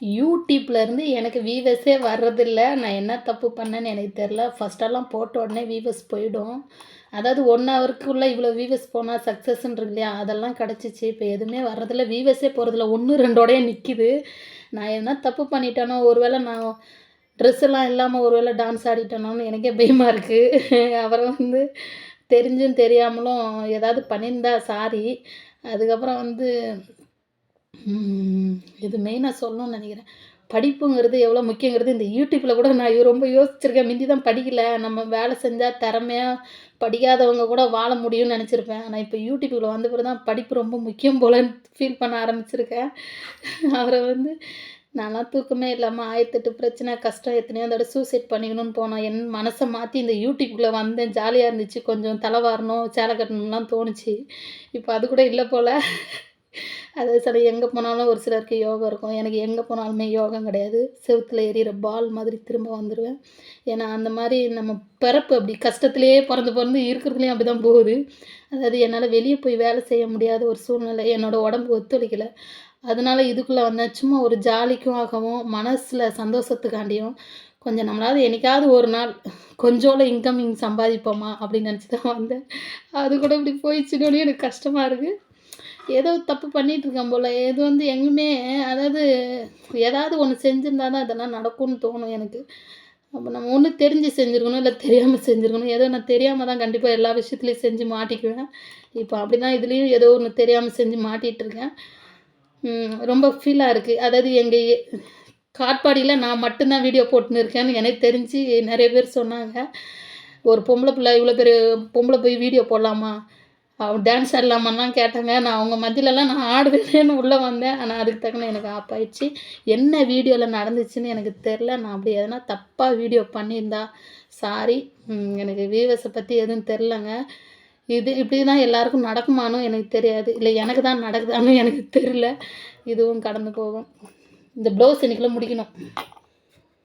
யூடியூப்லேருந்து எனக்கு வீவர்ஸே வர்றதில்ல. நான் என்ன தப்பு பண்ணேன்னு எனக்கு தெரில. ஃபஸ்ட்டெல்லாம் போட்ட உடனே வீவர்ஸ் போயிடும். அதாவது 1 ஹவருக்குள்ள இவ்வளோ வீவர்ஸ் போனா சக்ஸஸ்ன்னு இல்லையா? அதெல்லாம் கிடச்சிச்சு. இப்போ எதுவுமே வர்றதில்ல. வீவர்ஸே போறதில்ல. 1, 2ஓடயே நிக்குது. நான் என்ன தப்பு பண்ணிட்டேனோ, ஒரு வேளை நான் ட்ரெஸ் எல்லாம் இல்லாம ஒரு வேளை டான்ஸ் ஆடிட்டேனோன்னு எனக்கே பயமா இருக்கு. அப்புறம் வந்து தெரிஞ்சும் தெரியாமலும் ஏதாவது பண்ணியிருந்தா சாரி. அதுக்கப்புறம் வந்து இது மெயினா சொல்லணும்னு நெனைக்கிறேன். படிப்புங்கிறது எவ்வளோ முக்கியங்கிறது இந்த யூடியூப்ல கூட நான் ரொம்ப யோசிச்சிருக்கேன். மிந்தி தான் படிக்கல. நம்ம வேலை செஞ்சா திறமையா படிக்காதவங்க கூட வாழ முடியும்னு நெனச்சிருப்பேன். ஆனா இப்ப யூடியூப்ல வந்த பிறகு தான் படிப்பு ரொம்ப முக்கியம் போலன்னு ஃபீல் பண்ண ஆரம்பிச்சிருக்கேன். அப்புறம் வந்து நான்லாம் தூக்கமே இல்லாம 1008 பிரச்சனை, கஷ்டம் எத்தனையோ தடவ சூசைட் பண்ணிக்கணும்னு போனேன். என் மனச மாத்தி இந்த யூடியூப்குள்ள வந்தேன். ஜாலியா இருந்துச்சு. கொஞ்சம் தல வாரணும், சேலை கட்டணும்லாம் தோணுச்சு. இப்ப அது கூட இல்ல போல. அது சில எங்கே போனாலும் ஒரு சிலருக்கு யோகம் இருக்கும். எனக்கு எங்கே போனாலுமே யோகம் கிடையாது. செவுத்துல எரியிற பால் மாதிரி திரும்ப வந்துருவேன். ஏன்னா, அந்த மாரி நம்ம பிறப்பு அப்படி கஷ்டத்திலேயே பொறந்து பொறந்து இருக்கிறதுலயும் அப்படிதான் போகுது. அதாவது என்னால வெளிய போய் வேலை செய்ய முடியாத ஒரு சூழ்நிலை. என்னோட உடம்பு ஒத்துழைக்கல. அதனால இதுக்குள்ள வந்தேன். சும்மா ஒரு ஜாலிக்கும் ஆகவும், மனசுல சந்தோஷத்துக்காண்டியும், கொஞ்சம் நம்மளாவது என்னைக்காவது ஒரு நாள் கொஞ்சோல இன்கமிங் சம்பாதிப்போமா அப்படின்னு நெனச்சு தான் வந்தேன். அது கூட இப்படி போயிடுச்சுன்னோனே எனக்கு கஷ்டமா இருக்கு. ஏதோ தப்பு பண்ணிட்டுருக்கேன் போல. இது வந்து எங்குமே அதாவது ஏதாவது ஒண்ணு செஞ்சிருந்தா தான் இதெல்லாம் நடக்கும்னு தோணும் எனக்கு. அப்ப நம்ம ஒண்ணு தெரிஞ்சு செஞ்சிருக்கணும், இல்ல தெரியாம செஞ்சிருக்கணும். ஏதோ நான் தெரியாம தான் கண்டிப்பா எல்லா விஷயத்துலயும் செஞ்சு மாட்டிக்குவேன். இப்ப அப்படிதான் இதுலயும் ஏதோ ஒண்ணு தெரியாம செஞ்சு மாட்டிட்டுருக்கேன். ரொம்ப ஃபீலா இருக்கு. அதாவது எங்க காட்பாடியில நான் மட்டும் தான் வீடியோ போட்டுன்னு இருக்கேன்னு எனக்கு தெரிஞ்சு நெறைய பேர் சொன்னாங்க. ஒரு பொம்பள பிள்ளை இவ்வளோ பெரிய பொம்பள போய் வீடியோ போடலாமா? டான்ஸ் ஆடலாமான்லாம் கேட்டாங்க. நான் அவங்க மத்தியிலலாம் நான் ஆடுவேனேன்னு உள்ள வந்தேன். ஆனா அதுக்கு தக்கன எனக்கு ஆப் ஆயிடுச்சு. என்ன வீடியோல நடந்துச்சுன்னு எனக்கு தெரில. நான் அப்படி எதனா தப்பா வீடியோ பண்ணியிருந்தா சாரி. எனக்கு வியூவர்ஸ பத்தி எதுவும் தெரிலங்க. இது இப்படி தான் எல்லாருக்கும் நடக்குமான்னும் எனக்கு தெரியாது. இல்ல எனக்கு தான் நடக்குதான்னு எனக்கு தெரில. இதுவும் கடந்து போகும். இந்த ப்ளவுஸ் இன்னைக்குள்ள முடிக்கணும்.